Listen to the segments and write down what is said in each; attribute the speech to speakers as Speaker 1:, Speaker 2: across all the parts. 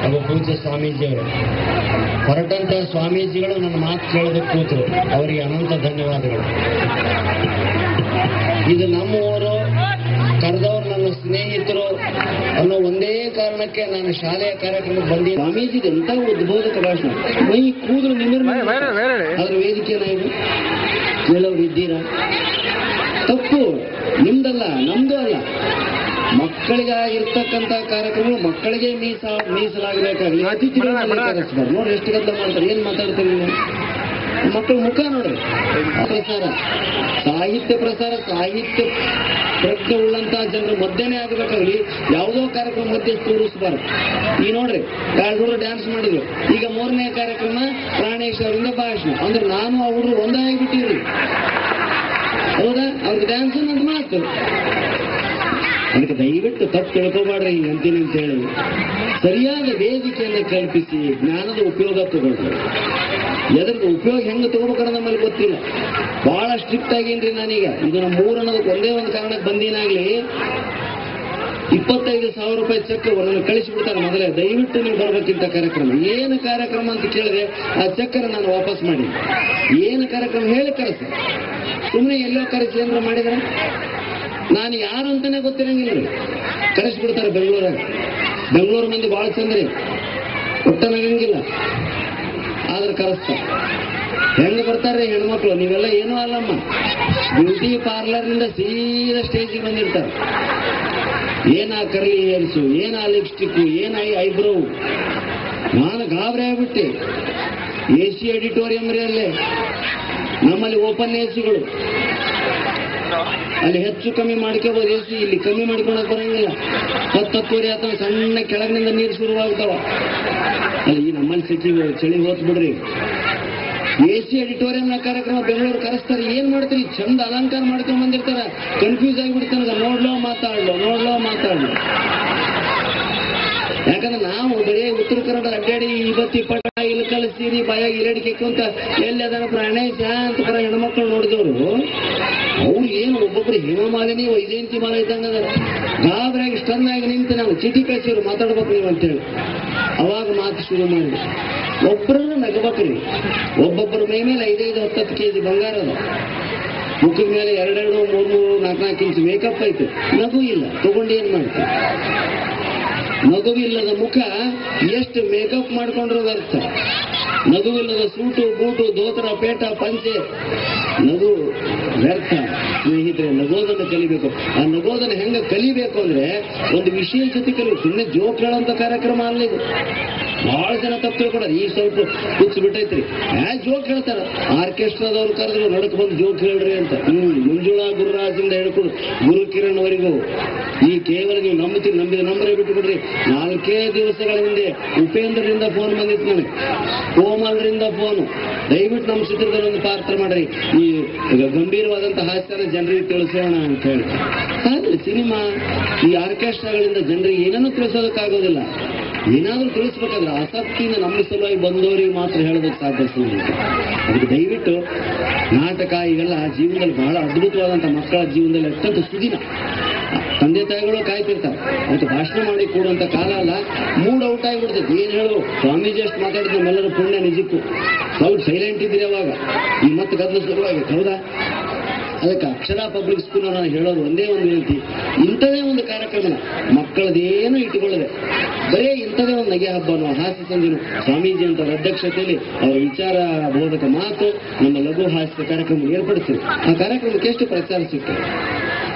Speaker 1: ಹಾಗೂ ಪೂಜ್ಯ ಸ್ವಾಮೀಜಿಯವರು. ಹೊರಟಂತ ಸ್ವಾಮೀಜಿಗಳು ನನ್ನ ಮಾತು ಕೇಳೋದಕ್ಕೆ ಕೂತರು, ಅವರಿಗೆ ಅನಂತ ಧನ್ಯವಾದಗಳು. ಇದು ನಮ್ಮವರು, ಕರೆದವರು ನನ್ನ ಸ್ನೇಹಿತರು ಅನ್ನೋ ಒಂದೇ ಕಾರಣಕ್ಕೆ ನಾನು ಶಾಲೆಯ ಕಾರ್ಯಕ್ರಮಕ್ಕೆ ಬಂದಿ. ಸ್ವಾಮೀಜಿದು ಎಂತ ಉದ್ಬೋಧಕ ಭಾಷಣ, ಮೈ ಕೂದಲು ನಿಮಿರ್ ಅದ್ರ ವೇದಿಕೆನ ಇದು ಕೇಳೋರು ಇದ್ದೀರಾ? ತಪ್ಪು ನಿಮ್ದಲ್ಲ, ನಮ್ದು ಅಲ್ಲ. ಮಕ್ಕಳಿಗಾಗಿರ್ತಕ್ಕಂಥ ಕಾರ್ಯಕ್ರಮಗಳು ಮಕ್ಕಳಿಗೆ ಮೀಸಲಾಗಬೇಕಾಗಲಿ. ಅತಿಥಿಗಳು ನೋಡಿ ಎಷ್ಟು ಗದ್ದಲ ಮಾಡ್ತಾರೆ, ಏನ್ ಮಾತಾಡ್ತಾರೆ ನೀವು? ಮಕ್ಕಳ ಮುಖ ನೋಡ್ರಿ. ಪ್ರಸಾರ, ಸಾಹಿತ್ಯ ಪ್ರಸಾರ, ಸಾಹಿತ್ಯ ಪ್ರಜ್ಞೆ ಉಳ್ಳಂತಹ ಜನರು ಮಧ್ಯನೇ ಆಗಬೇಕಾಗ್ಲಿ. ಯಾವುದೋ ಕಾರ್ಯಕ್ರಮ ಮಧ್ಯೆ ತೋರಿಸಬಾರ್ದು. ಈ ನೋಡ್ರಿ, 2 ಹುಡುಗರು ಡ್ಯಾನ್ಸ್ ಮಾಡಿದ್ರು. ಈಗ 3ನೇ ಕಾರ್ಯಕ್ರಮ ಪ್ರಾಣೇಶ್ ಅವರಿಂದ ಭಾಷಣ. ಅಂದ್ರೆ ನಾನು ಆ ಹುಡುಗರು ಒಂದಾಗಿಬಿಟ್ಟಿವ್ರಿ. ಹೌದಾ? ಅವ್ರಿಗೆ ಡ್ಯಾನ್ಸ್ ಅಂತ ಮಾತು. ಅದಕ್ಕೆ ದಯವಿಟ್ಟು ತಪ್ಪು ತಿಳ್ಕೋಬಾಡ್ರಿ ಹಿಂಗೆ ಅಂತೀನಿ ಅಂತ ಹೇಳಿ. ಸರಿಯಾದ ವೇದಿಕೆಯನ್ನು ಕಲ್ಪಿಸಿ ಜ್ಞಾನದ ಉಪಯೋಗ ತಗೊಳ್ರಿ. ಎದ್ರದ್ದು ಉಪಯೋಗ ಹೆಂಗೆ ತಗೋಬೇಕನ್ನೋ ನಮ್ಮಲ್ಲಿ ಗೊತ್ತಿಲ್ಲ. ಬಹಳ ಸ್ಟ್ರಿಕ್ಟ್ ಆಗೇನ್ರಿ ನಾನೀಗ. ಇದು ನಮ್ಮ ಅನ್ನೋದಕ್ಕೆ ಒಂದೇ ಒಂದು ಕಾರಣಕ್ಕೆ ಬಂದಿನಾಗ್ಲಿ 25,000 ರೂಪಾಯಿ ಚೆಕ್ ನನ್ನ ಕಳಿಸಿಬಿಡ್ತಾರೆ ಮೊದಲೇ. ದಯವಿಟ್ಟು ನೀವು ಬರ್ಬೇಕಿಂತ ಕಾರ್ಯಕ್ರಮ. ಏನು ಕಾರ್ಯಕ್ರಮ ಅಂತ ಕೇಳಿದ್ರೆ ಆ ಚೆಕ್ಕನ್ನು ನಾನು ವಾಪಸ್ ಮಾಡಿ, ಏನು ಕಾರ್ಯಕ್ರಮ ಹೇಳಿ ಕರೆಸಿ. ಸುಮ್ಮನೆ ಎಲ್ಲೋ ಕರೆಸಿ ಏನಾರ ಮಾಡಿದ್ರೆ ನಾನು ಯಾರು ಅಂತಾನೆ ಗೊತ್ತಿರಂಗಿಲ್ಲ. ಕರೆಸಿಬಿಡ್ತಾರೆ ಬೆಂಗಳೂರಾಗ. ಬೆಂಗಳೂರು ಮಂದಿ ಭಾಳ ಚಂದ್ರಿ, ಒಟ್ಟನಾಗಂಗಿಲ್ಲ, ಆದ್ರೆ ಕರೆಸ್ತಾರೆ. ಹೆಂಗೆ ಬರ್ತಾರೆ ಹೆಣ್ಮಕ್ಳು? ನೀವೆಲ್ಲ ಏನೂ ಅಲ್ಲಮ್ಮ, ಬ್ಯೂಟಿ ಪಾರ್ಲರ್ನಿಂದ ಸೀದಾ ಸ್ಟೇಜಿಗೆ ಬಂದಿರ್ತಾರೆ. ಏನಾ ಕರ್ಲಿ ಹೇರ್ಸು, ಏನಾ ಲಿಪ್ಸ್ಟಿಕ್ಕು, ಏನ ಐಬ್ರೋ. ನಾನು ಗಾಬರಿ ಆಗ್ಬಿಟ್ಟೆ. AC ಆಡಿಟೋರಿಯಂ ರೀ ಅಲ್ಲೇ. ನಮ್ಮಲ್ಲಿ ಓಪನ್ ACಗಳು, ಅಲ್ಲಿ ಹೆಚ್ಚು ಕಮ್ಮಿ ಮಾಡ್ಕೋಬೋದು. AC ಇಲ್ಲಿ ಕಮ್ಮಿ ಮಾಡ್ಕೊಳಕ್ ಬರಂಗಿಲ್ಲ. 10-10 ಅಥವಾ ಸಣ್ಣ ಕೆಳಗಿನಿಂದ ನೀರು ಶುರುವಾಗ್ತಾವ. ಅಲ್ಲಿ ಈ ನಮ್ಮಲ್ಲಿ ಚಳಿ ಹೋತ್ ಬಿಡ್ರಿ. AC ಆಡಿಟೋರಿಯಂನ ಕಾರ್ಯಕ್ರಮ ಬೆಂಗಳೂರು ಕರೆಸ್ತಾರೆ. ಏನ್ ಮಾಡ್ತೀರಿ? ಚಂದ ಅಲಂಕಾರ ಮಾಡ್ಕೊಂಡ್ ಬಂದಿರ್ತಾರ. ಕನ್ಫ್ಯೂಸ್ ಆಗಿಬಿಡ್ತಾನ, ನೋಡ್ಲೋ ಮಾತಾಡ್ಲೋ. ಯಾಕಂದ್ರೆ ನಾವು ಬರೀ ಉತ್ತರ ಕನ್ನಡ ಅಡ್ಡಾಡಿ ಇವತ್ತಿ ಪಟ ಇಲ್ಲಿ ಕಳಿಸ್ತೀರಿ ಬಾಯಾಗ ಇರಡಿಕೆ ಅಂತ ಎಲ್ಲಿ ಅದನ್ನ ಪ್ರಾಣೇಶ ಅಂತ ಬರೋ ಹೆಣ್ಮಕ್ಳು ನೋಡಿದವರು ಅವ್ರು ಏನು ಒಬ್ಬೊಬ್ರು ಹೇಮಮಾಲಿನಿ ವೈಜಯಂತಿ ಮಾಲ ಇದ್ದಂಗ ಗಾಬರಿಯಾಗಿ ಸ್ಟನ್ ಆಗಿ ನಿಂತು ನಾವು ಚೀಟಿ ಕಳಿಸಿದ್ರು ಮಾತಾಡ್ಬೇಕು ನೀವು ಅಂತೇಳಿ. ಅವಾಗ ಮಾತು ಶುರು ಮಾಡಿ ಒಬ್ಬರನ್ನ ನಗಬೇಕ್ರಿ. ಒಬ್ಬೊಬ್ಬರ ಮೈ ಮೇಲೆ 5-10 kg ಬಂಗಾರ ಅದ, ಮುಖದ ಮೇಲೆ 2-2, 3-4 ಇಂಚ್ ಮೇಕಪ್ ಐತೆ, ನಗು ಇಲ್ಲ. ತಗೊಂಡು ಏನ್ ಮಾಡ್ತೀವಿ? ನಗುವಿಲ್ಲದ ಮುಖ ಎಷ್ಟು ಮೇಕಪ್ ಮಾಡ್ಕೊಂಡ್ರು ವ್ಯರ್ಥ. ನಗುವಿಲ್ಲದ ಸೂಟು ಬೂಟು ದೋತರ ಪೇಟ ಪಂಚೆ, ನಗು ವ್ಯರ್ಥ. ಸ್ನೇಹಿತರೆ, ನಗೋದನ್ನು ಕಲಿಬೇಕು. ಆ ನಗೋದನ್ನು ಹೆಂಗ ಕಲಿಬೇಕು ಅಂದ್ರೆ ಒಂದು ವಿಷಯ ಜೊತೆ ಕಲಿಬೇಕು. ಸುಮ್ಮನೆ ಜೋಕ್ ಹೇಳೋಂಥ ಕಾರ್ಯಕ್ರಮ ಅಲ್ಲ ಇದು. ಬಹಳ ಜನ ತಪ್ಪು ತಿಳ್ಕೊಡೋದು. ಈಗ ಸ್ವಲ್ಪ ಹುಚ್ಚು ಬಿಟ್ಟೈತ್ರಿ. ಜೋಕ್ ಹೇಳ್ತಾರ. ಆರ್ಕೆಸ್ಟ್ರಾದವ್ರು ಕರೆದ್ರು ನಡಕ್ ಬಂದು ಜೋಕ್ ಹೇಳ್ರಿ ಅಂತ. ಮಂಜುಳಾ ಗುರುರಾಜಿಂದ ಹೇಳ್ಕೊಡು ಗುರು ಕಿರಣ್ ಅವರಿಗೂ ಈ ಕೇವಲ ನೀವು ನಂಬರೇ ಬಿಟ್ಟುಬಿಡ್ರಿ. 4 ದಿವಸಗಳ ಹಿಂದೆ ಉಪೇಂದ್ರರಿಂದ ಫೋನ್ ಬಂದಿತ್ತು ನನಗೆ, ಕೋಮಲ್ರಿಂದ ಫೋನು. ದಯವಿಟ್ಟು ನಮ್ಮ ಚಿತ್ರದಲ್ಲಿ ಪಾತ್ರ ಮಾಡ್ರಿ, ಈ ಗಂಭೀರವಾದಂತಹ ಹಾಸ್ಯನ ಜನರಿಗೆ ತಿಳಿಸೋಣ ಅಂತ ಹೇಳಿ. ಹಾಗೆ ಸಿನಿಮಾ ಈ ಆರ್ಕೆಸ್ಟ್ರಾಗಳಿಂದ ಜನರಿಗೆ ಏನನ್ನೂ ತಿಳಿಸೋದಕ್ಕಾಗೋದಿಲ್ಲ. ಏನಾದ್ರೂ ತಿಳಿಸ್ಬೇಕಾದ್ರೆ ಆಸಕ್ತಿಯಿಂದ ನಮ್ಮ ಸಲುವಾಗಿ ಬಂದವರಿಗೆ ಮಾತ್ರ ಹೇಳೋದಕ್ಕೆ ಸಾಧ್ಯ. ಅದಕ್ಕೆ ದಯವಿಟ್ಟು ನಾಟಕ ಇವೆಲ್ಲ ಜೀವನದಲ್ಲಿ ಬಹಳ ಅದ್ಭುತವಾದಂಥ ಮಕ್ಕಳ ಜೀವನದಲ್ಲಿ ಅತ್ಯಂತ ಸುದಿನ. ತಂದೆ ತಾಯಿಗಳು ಕಾಯ್ತಿರ್ತಾರೆ. ಅದಕ್ಕೆ ಭಾಷಣ ಮಾಡಿ ಕೊಡುವಂಥ ಕಾಲ ಅಲ್ಲ. ಮೂಡ್ ಔಟ್ ಆಗಿಬಿಡ್ತೈತೆ. ಏನು ಹೇಳು ಸ್ವಾಮೀಜಿ ಅಷ್ಟು ಮಾತಾಡಿದ್ರೆ ನಮ್ಮೆಲ್ಲರೂ ಪುಣ್ಯ ನಿಜಕ್ಕೂ. ಸ್ವಲ್ಪ ಸೈಲೆಂಟ್ ಇದ್ದೀರಿ ಅವಾಗ. ಈ ಮತ್ತೆ ಗದ್ದಲ ಶುರುವಾಗಿದೆ. ಹೌದಾ? ಅದಕ್ಕೆ ಅಕ್ಷರ ಪಬ್ಲಿಕ್ ಸ್ಕೂಲ್ ನಾನು ಹೇಳೋದು ಒಂದೇ ಒಂದು ವಿನಂತಿ, ಇಂಥದೇ ಒಂದು ಕಾರ್ಯಕ್ರಮ ಮಕ್ಕಳದೇನು ಇಟ್ಟುಕೊಳ್ಳದೆ ಬರೀ ಇಂಥದೇ ಒಂದು ನಗೆ ಹಬ್ಬನೋ ಹಾಸ್ಯ ಸಂಜೆನೋ ಸ್ವಾಮೀಜಿ ಅಂತ ಅಧ್ಯಕ್ಷತೆಯಲ್ಲಿ ಅವರ ವಿಚಾರ ಬೋಧಕ ಮಾತು ನಮ್ಮ ಲಘು ಹಾಸ್ಯ ಕಾರ್ಯಕ್ರಮ ಏರ್ಪಡಿಸ್ತೀವಿ. ಆ ಕಾರ್ಯಕ್ರಮಕ್ಕೆ ಎಷ್ಟು ಪ್ರಚಾರ ಸಿಗ್ತದೆ?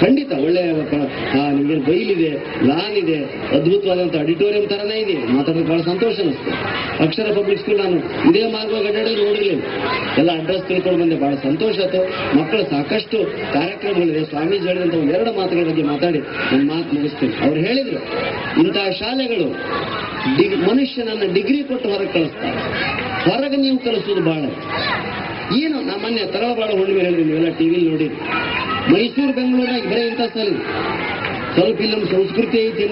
Speaker 1: ಖಂಡಿತ ಒಳ್ಳೆಯ ನಿಮಗೆ ಬೈಲಿದೆ, ಲಾನ್ ಇದೆ, ಅದ್ಭುತವಾದಂಥ ಆಡಿಟೋರಿಯಂ ಥರನೇ ಇದೆ. ಮಾತಾಡೋದು ಬಹಳ ಸಂತೋಷ ಅನಿಸ್ತು. ಅಕ್ಷರ ಪಬ್ಲಿಕ್ ಸ್ಕೂಲ್ ನಾನು ಇದೇ ಮಾರ್ಗವಾಗಿ ಅಡ್ಡಾಡೋದು ನೋಡಿರಲಿಲ್ಲ. ಎಲ್ಲ ಅಡ್ರೆಸ್ ತಿಳ್ಕೊಂಡು ಬಂದೆ, ಬಹಳ ಸಂತೋಷ ಆಯ್ತು. ಮಕ್ಕಳು ಸಾಕಷ್ಟು ಕಾರ್ಯಕ್ರಮಗಳಿದೆ. ಸ್ವಾಮೀಜಿ ಹೇಳಿದಂಥ 2 ಮಾತುಗಳ ಬಗ್ಗೆ ಮಾತಾಡಿ ನನ್ನ ಮಾತು ಮುಗಿಸ್ತೀನಿ. ಅವ್ರು ಹೇಳಿದ್ರು, ಇಂತಹ ಶಾಲೆಗಳು ಮನುಷ್ಯನನ್ನು ಡಿಗ್ರಿ ಕೊಟ್ಟು ಹೊರಗೆ ಕಳಿಸ್ತಾರೆ, ಹೊರಗೆ ನೀವು ಕಲಿಸೋದು ಬಹಳ ಏನು. ನಾ ಮೊನ್ನೆ ತರಳಬಾಳ ಹುಣ್ಣಿಮೆ ಹೇಳಿದ್ರಿ, ನೀವೆಲ್ಲ ಟಿವಿಲಿ ನೋಡಿ. ಮೈಸೂರು ಬೆಂಗಳೂರಾಗ ಬರೀ ಇಂಥ ಸಾಲಿ ಸ್ವಲ್ಪ ಇಲ್ಲಿ ನಮ್ಮ ಸಂಸ್ಕೃತಿ ಐತಿ.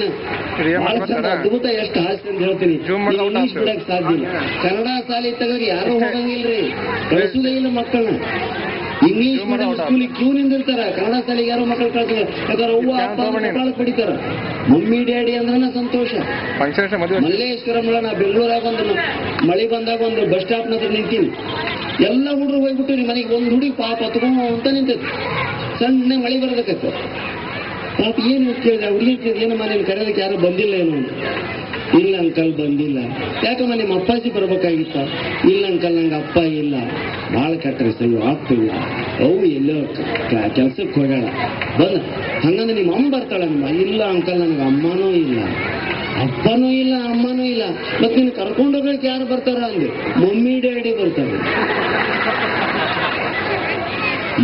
Speaker 1: ಬಹಳ ಚಂದ ಅದ್ಭುತ, ಎಷ್ಟು ಹಾಸ್ಯ ಅಂತ ಹೇಳ್ತೀನಿ. ಇಂಗ್ಲೀಷ್ ಬಿಡಕ್ ಸಾಧ್ಯ ಇಲ್ಲ. ಕನ್ನಡ ಶಾಲೆ ತೆಗೆದ್ರೆ ಯಾರು ಹೋಗಂಗಿಲ್ರಿ, ಕಳಿಸುವುದೇ ಇಲ್ಲ ಮಕ್ಕಳನ್ನ. ಇಂಗ್ಲಿಷ್ ಮೀಡಿಯಂ ಸ್ಕೂಲಿಗೆ ಕ್ಯೂ ನಿಂದಿರ್ತಾರ, ಕನ್ನಡ ಶಾಲೆಗೆ ಯಾರೋ ಮಕ್ಕಳು ಕಳ್ತಾರೆ, ಯಾಕಂದ್ರೆ ಅವ್ವ ಅಪ್ಪ ಕಪಾಳ ಪಡಿತಾರ. ಮಮ್ಮಿ ಡ್ಯಾಡಿ ಅಂದ್ರನ ಸಂತೋಷ. ಮಲ್ಲೇಶ್ವರಂ ನಾ ಬೆಂಗಳೂರಾಗ ಒಂದು ಮಳೆ ಬಂದಾಗ ಒಂದು ಬಸ್ ಸ್ಟಾಪ್ ಹತ್ರ ನಿಂತೀನಿ, ಎಲ್ಲ ಹುಡುಗರು ಹೋಗ್ಬಿಟ್ಟು ಮನೆಗೆ ಒಂದು ಹುಡುಗಿ ಪಾಪ ತಗೊಂಡು ಅಂತ ನಿಂತೈತಿ. ಸಣ್ಣ ಮಳೆ ಬರೋದಕ್ಕೆ ಪಾಪ ಏನು ಕೇಳಿದೆ, ಹುಡುಗಿ ಕೇಳಿದೆ, ಏನಮ್ಮ ನೀನು ಕರೆಯೋದಕ್ಕೆ ಯಾರು ಬಂದಿಲ್ಲ ಏನು? ಇಲ್ಲ ಅಂಕಲ್ ಬಂದಿಲ್ಲ. ಯಾಕಮ್ಮ ನಿಮ್ಮ ಅಪ್ಪಾಜಿ ಬರ್ಬೇಕಾಗಿತ್ತ? ಇಲ್ಲ ಅಂಕಲ್ ನಂಗೆ ಅಪ್ಪ ಇಲ್ಲ, ಭಾಳ ಕೆಟ್ಟರೆ ಸರಿ ಅಪ್ಪ ಇಲ್ಲ, ಅವು ಎಲ್ಲೋ ಕೆಲ್ಸಕ್ಕೆ ಹೋಗ್ಯಾಳ ಬಂದ. ಹಂಗಂದ್ರೆ ನಿಮ್ಮ ಅಮ್ಮ ಬರ್ತಾಳಮ್ಮ? ಇಲ್ಲ ಅಂಕಲ್ ನನಗೆ ಅಮ್ಮನೂ ಇಲ್ಲ, ಅಪ್ಪನೂ ಇಲ್ಲ, ಅಮ್ಮನೂ ಇಲ್ಲ. ಮತ್ತೆ ನೀನು ಕರ್ಕೊಂಡು ಹೋಗ್ಲಿಕ್ಕೆ ಯಾರು ಬರ್ತಾರ ಅಂದೆ? ಮಮ್ಮಿ ಡ್ಯಾಡಿ ಬರ್ತಾರೆ.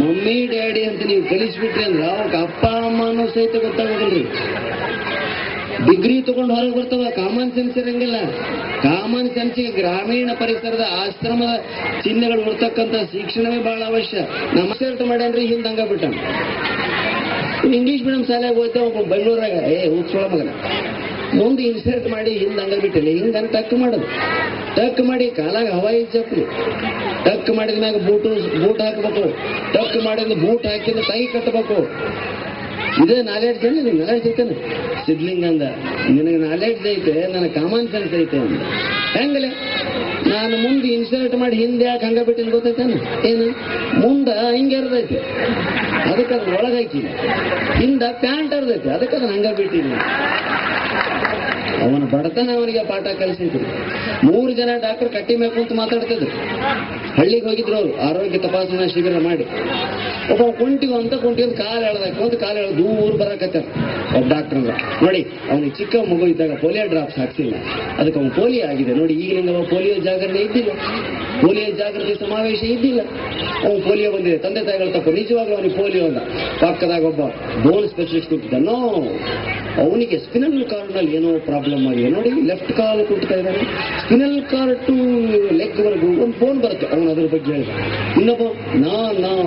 Speaker 1: ಮಮ್ಮಿ ಡ್ಯಾಡಿ ಅಂತ ನೀವು ಕಲಿಸ್ಬಿಟ್ರಿ ಅಂದ್ರೆ ಅವಾಗ ಅಪ್ಪ ಅಮ್ಮನೂ ಸಹಿತ ಗೊತ್ತಾಗೋದಿಲ್ರಿ. ಡಿಗ್ರಿ ತಗೊಂಡು ಹೊರಗೆ ಬರ್ತಾವ, ಕಾಮನ್ ಸೆನ್ಸ್ ಇರಂಗಿಲ್ಲ. ಕಾಮನ್ ಸೆನ್ಸ್ಗೆ ಗ್ರಾಮೀಣ ಪರಿಸರದ ಆಶ್ರಮದ ಚಿಹ್ನೆಗಳು ಹೊರತಕ್ಕಂಥ ಶಿಕ್ಷಣವೇ ಬಹಳ ಅವಶ್ಯ. ನಮ್ಮ ಸೆರ್ಟ್ ಮಾಡ್ಯಾನ್ರಿ ಹಿಂದೆ ಹಂಗ ಬಿಟ್ಟ. ಇಂಗ್ಲಿಷ್ ಮೀಡಿಯಂ ಶಾಲೆಗೆ ಹೋಗ್ತಾ ಒಬ್ಬ ಬೆಂಗಳೂರಾಗ ಉತ್ಸವ ಮಗನ ಮುಂದೆ ಇನ್ಸರ್ಟ್ ಮಾಡಿ ಹಿಂದೆ ಹಂಗ ಬಿಟ್ಟಿಲ್ಲ, ಹಿಂಗಂತ ಟಕ್ ಮಾಡೋದು. ಟಕ್ ಮಾಡಿ ಕಾಲಾಗ ಹವಾಯಿ ಚಪ್ಪಲಿ, ಟಕ್ ಮಾಡಿದ ಮ್ಯಾಗ ಬೂಟ್ ಹಾಕಬೇಕು, ಟಕ್ ಮಾಡಿದ ಬೂಟ್ ಹಾಕಿದ ಕೈ ಕಟ್ಟಬೇಕು. ಇದೇ ನಾಲೆಡ್ಜ್ ಜನ ನಿಮ್ಗೆ ನಾಲೆಡ್ಜ್ ಐತೇನೆ? ಸಿದ್ಲಿಂಗ ಅಂದ, ನಿನಗೆ ನಾಲೆಡ್ಜ್ ಐತೆ, ನನಗೆ ಕಾಮನ್ ಸೆನ್ಸ್ ಐತೆ ಅಂದ. ಹೆಂಗಲೆ ನಾನು ಮುಂದೆ ಇನ್ಸರ್ಟ್ ಮಾಡಿ ಹಿಂದೆ ಯಾಕೆ ಹಂಗ ಬಿಟ್ಟಿನ ಗೊತ್ತೈತಾನೆ? ಏನು ಮುಂದ ಹಿಂಗೆ ಇರ್ದೈತೆ, ಅದಕ್ಕೆ ಅದನ್ನ ಒಳಗಾಕಿ. ಹಿಂದ ಪ್ಯಾಂಟ್ ಇರ್ದೈತೆ, ಅದಕ್ಕೆ ಅದನ್ನ ಹಂಗ ಬಿಟ್ಟಿನಿ. ಅವನ ಬಡತನ ಅವನಿಗೆ ಪಾಠ ಕಲಿಸಿದ್ರು. 3 ಜನ ಡಾಕ್ಟರ್ ಕಟ್ಟಿ ಮೇಲೆ ಕುಂತು ಮಾತಾಡ್ತಿದ್ರು. ಹಳ್ಳಿಗೆ ಹೋಗಿದ್ರು ಅವರು, ಆರೋಗ್ಯ ತಪಾಸಣಾ ಶಿಬಿರ ಮಾಡಿ. ಒಬ್ಬ ಕುಂಟಿಗೂ ಅಂತ ಕುಂಟಿಗೊಂದು ಕಾಲು ಎಳ್ದಾಕ ಒಂದು ಕಾಲು ಎಳ್ದು ದೂರ ಬರಕತ್ತಾರ. ಒಬ್ಬ ಡಾಕ್ಟರ್ ನೋಡಿ, ಅವನಿಗೆ ಚಿಕ್ಕ ಮಗು ಇದ್ದಾಗ ಪೋಲಿಯೋ ಡ್ರಾಪ್ಸ್ ಹಾಕ್ಸಿಲ್ಲ, ಅದಕ್ಕೆ ಅವನು ಪೋಲಿಯೋ ಆಗಿದೆ ನೋಡಿ. ಈಗಿನಿಂದ ಅವ ಪೋಲಿಯೋ ಜಾಗರಣೆ ಇದ್ದಿಲ್ಲ, ಪೋಲಿಯೋ ಜಾಗೃತಿ ಸಮಾವೇಶ ಇದ್ದಿಲ್ಲ, ಅವನು ಪೋಲಿಯೋ ಬಂದಿದೆ. ತಂದೆ ತಾಯಿಗಳು ತಪ್ಪು, ನಿಜವಾಗ್ಲೂ ಅವನಿಗೆ ಪೋಲಿಯೋ ಅಲ್ಲ. ಪಕ್ಕದಾಗ ಒಬ್ಬ ಬೋನ್ ಸ್ಪೆಷಲಿಸ್ಟ್ ಕುಂತಿದ್ದ, ನೋ ಅವನಿಗೆ ಸ್ಪಿನಲ್ ಕಾರ್ಡ್ನಲ್ಲಿ ಏನೋ ಪ್ರಾಬ್ಲಮ್ ಆಗಿದೆ ನೋಡಿ, ಲೆಫ್ಟ್ ಕಾಲ್ ಕುಂಟ್ತಾ ಇದ್ದಾನೆ, ಸ್ಪಿನಲ್ ಕಾರ್ಡ್ ಟು ಲೆಗ್ ವರೆಗೂ ಒಂದು ಬೋನ್ ಬರುತ್ತೆ. ಅವನು ಅದ್ರ ಬಗ್ಗೆ ಹೇಳಿದ. ಇನ್ನೊಬ್ಬ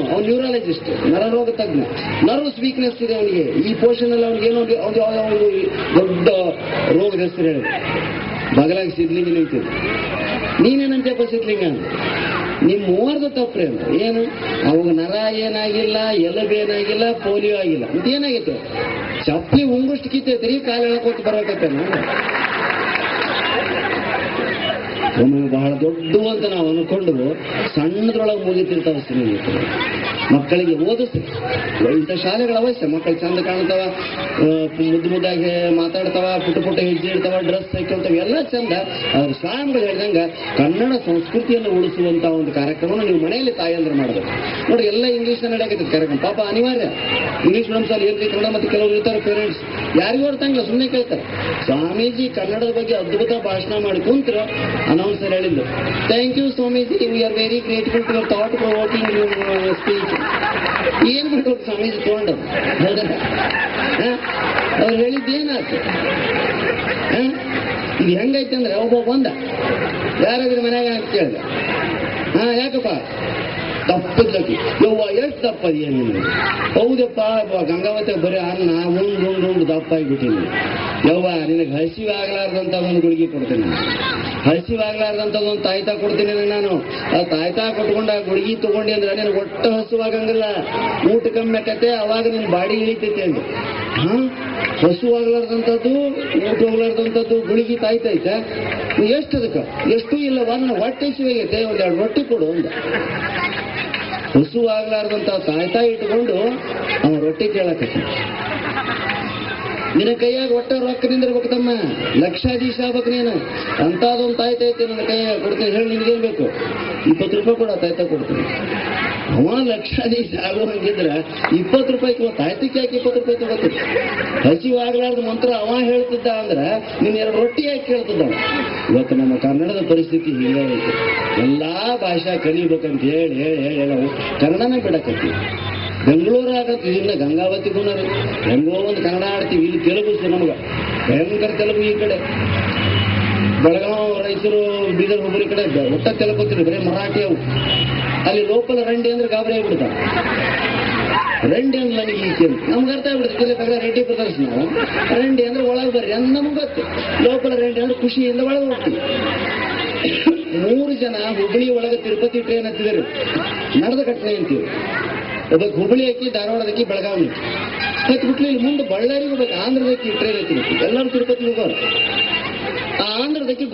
Speaker 1: ಅವ್ನು ನ್ಯೂರಾಲಜಿಸ್ಟ್, ನರರೋಗ ತಜ್ಞ, ನರ್ವ್ಸ್ ವೀಕ್ನೆಸ್ ಇದೆ ಅವನಿಗೆ, ಈ ಪೋರ್ಷನ್ ಅಲ್ಲಿ ಅವ್ನಿಗೆ ಏನೋ ಒಂದು ದೊಡ್ಡ ರೋಗದ ಹೆಸರು ಹೇಳಿದೆ. ಬಗಲಾಗಿ ಸಿದ್ಲಿಂಗ ನಿಂತಿದ್ದು. ನೀನೇನಂತಪ್ಪ ಸಿದ್ಲಿಂಗ? ನಿಮ್ಮ ಮೂವರ್ದು ತಪ್ಪ್ರಿ ಅಂತ. ಏನು ಅವಾಗ ನರ ಏನಾಗಿಲ್ಲ, ಎಲಬೇನಾಗಿಲ್ಲ, ಪೋಲಿಯೋ ಆಗಿಲ್ಲ, ಮತ್ತೆ ಏನಾಗಿತ್ತು? ಚಪ್ಪಲಿ ಉಂಗುಷ್ಟು ಕಿತ್ತೈತ್ರಿ, ಕಾಲು ಎಳಕೋತ ಬರಕತ್ತೆ. ಒಮ್ಮೆ ಬಹಳ ದೊಡ್ಡ ಅಂತ ನಾವು ಅನ್ಕೊಂಡು ಸಣ್ಣದ್ರೊಳಗೆ ಮುಗಿತಿರ್ತಾವ ಸ್ನೇಹಿತರು. ಮಕ್ಕಳಿಗೆ ಓದಿಸ್ರಿ, ಇಂಥ ಶಾಲೆಗಳ ಅವಶ್ಯ. ಮಕ್ಕಳು ಚಂದ ಕಾಣ್ತಾವ, ಮುದ್ದು ಮುದ್ದಾಗಿ ಮಾತಾಡ್ತಾವ, ಪುಟ್ಟ ಪುಟ್ಟ ಹೆಜ್ಜೆ ಇಡ್ತಾವ, ಡ್ರೆಸ್ ಹಾಕೊಳ್ತಾವ, ಎಲ್ಲ ಚಂದ. ಅವ್ರ ಸ್ವಾಮಿಗಳು ಹೇಳ್ದಂಗ ಕನ್ನಡ ಸಂಸ್ಕೃತಿಯನ್ನು ಉಳಿಸುವಂತ ಒಂದು ಕಾರ್ಯಕ್ರಮ ನೀವು ಮನೆಯಲ್ಲಿ ತಾಯಂದ್ರೆ ಮಾಡಬೇಕು. ನೋಡಿ, ಎಲ್ಲ ಇಂಗ್ಲೀಷ್ ನಡೆಯಕೈತೆ ಕಾರ್ಯಕ್ರಮ. ಪಾಪ ಅನಿವಾರ್ಯ, ಇಂಗ್ಲೀಷ್ ಮೀಡಿಯಂ ಶಾಲೆ ಇರ್ಲಿ ಕನ್ನಡ. ಮತ್ತೆ ಕೆಲವರು ಇರ್ತಾರೆ ಪೇರೆಂಟ್ಸ್, ಯಾರಿಗೂ ಅರ್ಥಂಗಿಲ್ಲ, ಸುಮ್ಮನೆ ಕೇಳ್ತಾರೆ. ಸ್ವಾಮೀಜಿ ಕನ್ನಡದ ಬಗ್ಗೆ ಅದ್ಭುತ ಭಾಷಣ ಮಾಡಿ ಕುಂತ್ರು. ಅನೌನ್ಸರ್ ಹೇಳಿದ್ದು, thank you Swamiji, we are very grateful to your thought provoking speech. ಏನ್ ಮಾಡ್ಬೇಕು ಸ್ವಾಮೀಜಿ ತಗೊಂಡು? ಅವ್ರು ಹೇಳಿದ್ದೇನಾಯ್ತು? ಇದು ಹೆಂಗೈತೆ ಅಂದ್ರೆ, ಒಬ್ಬ ಬಂದ, ಯಾರಾದ್ರೂ ಮನ್ಯಾಗ ಅಂತ ಕೇಳಿದ, ಯಾಕಪ್ಪ ದಪ್ಪದ್ಲಕ್ಕಿ? ಯವ್ವ ಎಷ್ಟು ದಪ್ಪದ ಏನು? ಹೌದಪ್ಪ, ಗಂಗಾವತಿ ಬರೀ ಅನ್ನ ಉಂಡು ದಪ್ಪ ಆಗಿಬಿಟ್ಟಿನಿ. ಯವ್ವ ನಿನಗೆ ಹಸಿವಾಗಲಾರ್ದಂತ ಒಂದು ಗುಳಿಗೆ ಕೊಡ್ತೇನೆ, ಹಸಿವಾಗಲಾರ್ದಂಥದ್ದೊಂದು ತಾಯ್ತಾ ಕೊಡ್ತೀನಿ ನಾನು. ಆ ತಾಯ್ತಾ ಕೊಟ್ಕೊಂಡು ಆ ಗುಳಿಗೆ ತಗೊಂಡಿ ಅಂದ್ರೆ ನಿನಗೆ ಒಟ್ಟು ಹಸುವಾಗಂಗಿಲ್ಲ, ಊಟ ಕಮ್ಮಿ ಆಕತ್ತೆ, ಅವಾಗ ನಿನ್ ಬಾಡಿ ಇಳಿತೈತೆ ಅಂದು. ಹಸುವಾಗಲಾರ್ದಂಥದ್ದು, ಊಟ ಹೋಗ್ಲಾರ್ದಂಥದ್ದು ಗುಳಿಗೆ ತಾಯ್ತೈತೆ. ಎಷ್ಟು ಅದಕ್ಕೆ? ಎಷ್ಟು ಇಲ್ಲ, ಹೊಟ್ಟೆ ಹಸಿವಾಗೈತೆ, ಒಂದೆರಡು ರೊಟ್ಟಿ ಕೊಡು ಅಂದ. ಹಸುವಾಗಲಾರ್ದಂಥ ತಾಯ್ತಾ ಇಟ್ಕೊಂಡು ಅವ ರೊಟ್ಟಿ ಕೇಳಕತ್ತ. ನಿನ್ನ ಕೈಯಾಗ ಒಟ್ಟ ರೊಕ್ಕ ನಿಂದಿರ್ಬೇಕು ತಮ್ಮ, ಲಕ್ಷಾಧೀಶ ಆಗ್ಬೇಕು ನೀನು. ಅಂತದೊಂದು ತಾಯ್ತೈತೆ ನನ್ನ ಕೈಯಾಗ ಕೊಡ್ತೀನಿ, ಹೇಳಿ ನಿನ್ಗೇನ್ ಬೇಕು? 20 ರೂಪಾಯಿ ಕೊಡ, ತಾಯ್ತಾ ಕೊಡ್ತೀನಿ. ಅವ ಲಕ್ಷಾಧೀಶ ಆಗೋಂಗಿದ್ರ 20 ರೂಪಾಯಿ ತಾಯ್ತಕ್ಕೆ ಯಾಕೆ 20 ರೂಪಾಯಿ ತಗೋತೀನಿ? ಹಸಿವಾಗಲಾರ್ದ ಮಂತ್ರ ಅವ ಹೇಳ್ತಿದ್ದ ಅಂದ್ರ ನೀನ್ 2 ರೊಟ್ಟಿ ಯಾಕೆ ಕೇಳ್ತಿದ್ದ? ಇವತ್ತು ನಮ್ಮ ಕನ್ನಡದ ಪರಿಸ್ಥಿತಿ ಹೀಗಾಗೈತೆ. ಎಲ್ಲಾ ಭಾಷಾ ಕಲಿಬೇಕಂತ ಹೇಳಿ ಹೇಳಿ ಹೇಳಿ ನಾವು ಕನ್ನಡನ ಬಿಡಕತ್ತೀವಿ. ಬೆಂಗಳೂರು ಆಗತ್ತೆ, ಇನ್ನ ಗಂಗಾವತಿಗೂ ಹೆಂಗೋ ಒಂದು ಕನ್ನಡ ಆಡ್ತೀವಿ. ಇಲ್ಲಿ ತೆಲುಗು ನಮ್ಗೆ ಭಯಂಕರ ತೆಲುಗು. ಈ ಕಡೆ ಬೆಳಗಾವ್, ರಾಯಚೂರು, ಬೀದರ್, ಹುಬ್ಬಳ್ಳಿ ಕಡೆ ಒಟ್ಟ ತೆಲುಗುತ್ತೀರಿ, ಬರೀ ಮರಾಠಿ ಅವು. ಅಲ್ಲಿ ಲೋಕಲ್ ರಂಡಿ ಅಂದ್ರೆ ಗಾಬರಿ ಆಗ್ಬಿಡ್ತಾವ. ರಂಡಿ ಅಂದ್ರೆ ನನಗೆ ಈಕೆ ನಮ್ಗೆ ಅರ್ಥ ಆಗ್ಬಿಡುತ್ತೆ. ರೆಡ್ಡಿ ಬ್ರದರ್ಸ್ ನಾವು ರಂಡಿ ಅಂದ್ರೆ ಒಳಗೆ ಬರ್ರಿ ಅಂದ್ ನಮ್ಗೆ ಗೊತ್ತು. ಲೋಕಲ್ ರಂಡಿ ಅಂದ್ರೆ ಖುಷಿಯಿಂದ ಒಳಗೆ ಹೋಗ್ತೀವಿ. 3 ಜನ ಹುಬ್ಬಳ್ಳಿ ಒಳಗೆ ತಿರುಪತಿ ಟ್ರೈನ್ ಹತ್ತಿದರು, ನಡೆದ ಕಟ್ಟಣೆ ಅಂತೀವಿ. ಒಬ್ಬ ಹುಬ್ಬಳ್ಳಿ ಹಾಕಿ ಧಾರವಾಡದಕ್ಕಿ ಬೆಳಗಾವಿ ಹತ್ಬಿಟ್ಲು. ಇಲ್ಲಿ ಮುಂದೆ ಬಳ್ಳಾರಿಗೆ ಹೋಗ್ಬೇಕು, ಆಂಧ್ರದಕ್ಕಿ ಟ್ರೈನ್ ಹತ್ತಿಬೇಕು. ಎಲ್ಲರೂ ತಿರುಪತಿ ಹೋಗೋರು. ಆ ಆಂಧ್ರದಕ್ಕೆ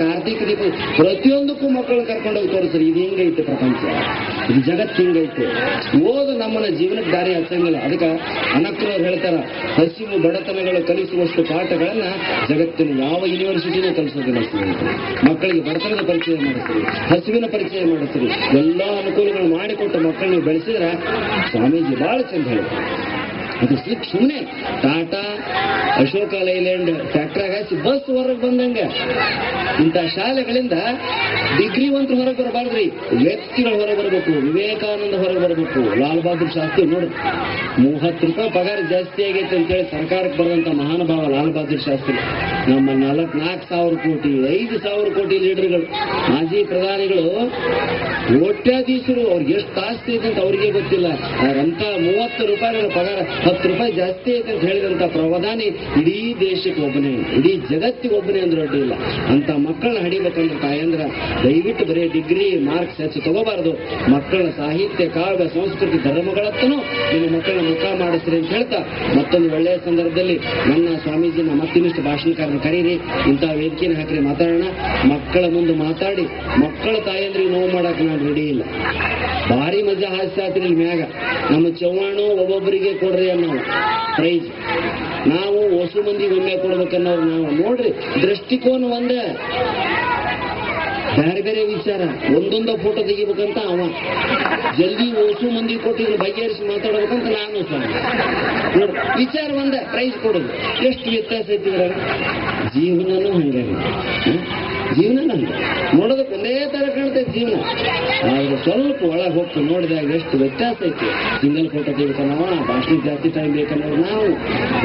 Speaker 1: ಕಾರ್ತಿಕ ದೀಪ ಪ್ರತಿಯೊಂದಕ್ಕೂ ಮಕ್ಕಳನ್ನ ಕರ್ಕೊಂಡೋಗಿ ತೋರಿಸ್ರಿ. ಇದು ಹಿಂಗೈತೆ ಪ್ರಪಂಚ, ಇದು ಜಗತ್ತು ಹಿಂಗೈತೆ. ಓದು ನಮ್ಮನ್ನ ಜೀವನಕ್ಕೆ ದಾರಿ ಹಚ್ಚಂಗಿಲ್ಲ. ಅದಕ್ಕೆ ಅನಕ್ಕನವ್ರು ಹೇಳ್ತಾರ, ಹಸಿವು ಬಡತನಗಳು ಕಲಿಸುವಷ್ಟು ಪಾಠಗಳನ್ನ ಜಗತ್ತಿನ ಯಾವ ಯೂನಿವರ್ಸಿಟಿನೂ ಕಲಿಸೋದಿಲ್ಲ. ಮಕ್ಕಳಿಗೆ ಬಡತನದ ಪರಿಚಯ ಮಾಡಿಸ್ರಿ, ಹಸಿವಿನ ಪರಿಚಯ ಮಾಡಿಸ್ರಿ, ಎಲ್ಲಾ ಅನುಕೂಲಗಳು ಮಾಡಿಕೊಟ್ಟು ಮಕ್ಕಳನ್ನ ಬೆಳೆಸಿದ್ರೆ ಸ್ವಾಮೀಜಿ ಬಹಳ ಚಂದ ಹೇಳಿ. ಅದು ಸುಮ್ಮನೆ ಟಾಟಾ ಅಶೋಕ ಲೈಲ್ಯಾಂಡ್ ಫ್ಯಾಕ್ಟ್ರಾಗ ಹಾಕಿ ಬಸ್ ಹೊರಗೆ ಬಂದಂಗ ಇಂಥ ಶಾಲೆಗಳಿಂದ ಡಿಗ್ರಿವಂತರು ಹೊರಗೆ ಬರಬಾರ್ದ್ರಿ, ವ್ಯಕ್ತಿಗಳು ಹೊರಗೆ ಬರಬೇಕು. ವಿವೇಕಾನಂದ ಹೊರಗೆ ಬರಬೇಕು, ಲಾಲ್ ಬಹದ್ದೂರ್ ಶಾಸ್ತ್ರಿ. ನೋಡ್ರಿ, 30 ರೂಪಾಯಿ ಪಗಾರ ಜಾಸ್ತಿ ಆಗೈತೆ ಅಂತೇಳಿ ಸರ್ಕಾರಕ್ಕೆ ಬರೆದಂತ ಮಹಾನುಭಾವ ಲಾಲ್ ಬಹದ್ದೂರ್ ಶಾಸ್ತ್ರಿ. ನಮ್ಮ 4,000 ಕೋಟಿ 5,000 ಕೋಟಿ ಲೀಡರ್ಗಳು, ಮಾಜಿ ಪ್ರಧಾನಿಗಳು, ಕೋಟ್ಯಾಧೀಶರು, ಅವ್ರಿಗೆ ಎಷ್ಟು ಆಸ್ತಿ ಐತೆ ಅಂತ ಅವ್ರಿಗೆ ಗೊತ್ತಿಲ್ಲ. ಅವ್ರಂತ 30 ರೂಪಾಯಿಗಳ ಪಗಾರ 10 ರೂಪಾಯಿ ಜಾಸ್ತಿ ಐತೆ ಅಂತ ಹೇಳಿದಂತ ಪ್ರಧಾನಿ ಇಡೀ ದೇಶಕ್ಕೆ ಒಬ್ಬನೇ, ಇಡೀ ಜಗತ್ತಿಗೆ ಒಬ್ಬನೇ ಅಂದ್ರೆ ಅಡ್ಡಿ ಇಲ್ಲ. ಅಂತ ಮಕ್ಕಳನ್ನ ಹಡಿಬೇಕಂದ್ರೆ ತಾಯಂದ್ರ ದಯವಿಟ್ಟು ಬರೀ ಡಿಗ್ರಿ ಮಾರ್ಕ್ಸ್ ಹೆಚ್ಚು ತಗೋಬಾರದು. ಮಕ್ಕಳ ಸಾಹಿತ್ಯ, ಕಾವ್ಯ, ಸಂಸ್ಕೃತಿ, ಧರ್ಮಗಳತ್ತನೂ ನಿಮ್ಮ ಮಕ್ಕಳನ್ನ ಮುಖ ಮಾಡಿಸ್ರಿ ಅಂತ ಹೇಳ್ತಾ, ಮತ್ತೊಂದು ಒಳ್ಳೆಯ ಸಂದರ್ಭದಲ್ಲಿ ನನ್ನ ಸ್ವಾಮೀಜಿನ ಮತ್ತಿನಿಷ್ಟು ಭಾಷಣಕಾರನ ಕರೀರಿ, ಇಂಥ ವೇದಿಕೆನ ಹಾಕಿ ಮಾತಾಡೋಣ. ಮಕ್ಕಳ ಮುಂದೆ ಮಾತಾಡಿ ಮಕ್ಕಳ ತಾಯಂದ್ರಿಗೆ ನೋವು ಮಾಡಕ್ ನಾನು ರೆಡಿ ಇಲ್ಲ. ಭಾರಿ ಮಜಾ ಹಾಸ್ಯ ಆತ್ರಿ ಇಲ್ಲಿ ಮ್ಯಾಗ. ನಮ್ಮ ಚವ್ಹಾಣು ಒಬ್ಬೊಬ್ಬರಿಗೆ ಕೊಡ್ರಿ ಅನ್ನೋ ಪ್ರೈಜ್, ನಾವು ಹೊಸ ಮಂದಿಗೆ ಒಮ್ಮೆ ಕೊಡ್ಬೇಕನ್ನೋರು ನಾವು. ನೋಡ್ರಿ, ದೃಷ್ಟಿಕೋನ ಒಂದೇ, ಬೇರೆ ಬೇರೆ ವಿಚಾರ. ಒಂದೊಂದ ಫೋಟೋ ತೆಗಿಬೇಕಂತ ಅವ, ಜಲ್ದಿ ಹೊಸ ಮಂದಿ ಕೊಟ್ಟಿದ್ರು ಬಗೆಹರಿಸಿ ಮಾತಾಡ್ಬೇಕಂತ ನಾನು. ನೋಡ್ರಿ, ವಿಚಾರ ಒಂದೇ, ಪ್ರೈಜ್ ಕೊಡೋದು. ಎಷ್ಟು ವ್ಯತ್ಯಾಸ ಐತಿದ್ರ. ಜೀವನನೂ ಹಂಗಾಗಿ, ಜೀವನ ಹಂಗೆ ನೋಡೋದಕ್ಕೆ ಒಂದೇ ತರ ಕಾಣ್ತೈತೆ ಜೀವನ. ಆದ್ರೆ ಸ್ವಲ್ಪ ಒಳಗೆ ಹೋಗ್ತು ನೋಡಿದಾಗ ಎಷ್ಟು ವ್ಯತ್ಯಾಸ ಐತಿ. ಸಿಂಗಲ್ ಫೋಟೋ ತೆಗಿಬೇಕ ನಾವು, ಭಾಷಣ ಜಾಸ್ತಿ ಟೈಮ್ ಬೇಕನ್ನೋರು ನಾವು,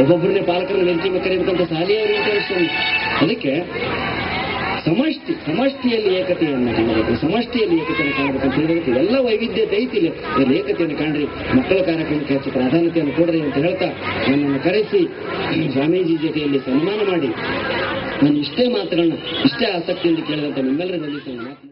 Speaker 1: ಒಬ್ಬೊಬ್ಬರನ್ನೇ ಪಾಲಕರನ್ನ ವೆಂಕಿ ಕರಿಬೇಕಂತ ಶಾಲೆಯವ್ರಿಗೆ ತೋರಿಸ್ಕೊಂಡು. ಅದಕ್ಕೆ ಸಮಷ್ಟಿಯಲ್ಲಿ ಏಕತೆಯನ್ನು ಕಾಣಬೇಕು, ಸಮಷ್ಟಿಯಲ್ಲಿ ಏಕತೆಯನ್ನು ಕಾಣಬೇಕಂತ ಹೇಳಿದಕ್ಕೆ ಎಲ್ಲ ವೈವಿಧ್ಯತೆ ಐತಿ. ಇಲ್ಲಿ ಏಕತೆಯನ್ನು ಕಾಣ್ರಿ, ಮಕ್ಕಳ ಕಾರ್ಯಕ್ರಮಕ್ಕೆ ಹೆಚ್ಚು ಪ್ರಾಧಾನ್ಯತೆಯನ್ನು ಕೊಡ್ರಿ ಅಂತ ಹೇಳ್ತಾ ನನ್ನನ್ನು ಕರೆಸಿ ಸ್ವಾಮೀಜಿ ಜೊತೆಯಲ್ಲಿ ಸನ್ಮಾನ ಮಾಡಿ ನಾನು ಇಷ್ಟೇ ಮಾತುಗಳನ್ನ ಇಷ್ಟೇ ಆಸಕ್ತಿಯಿಂದ ಕೇಳಿದಂತ ನಿಮ್ಮೆಲ್ಲರ ಬಂದಿದ್ದೇನೆ.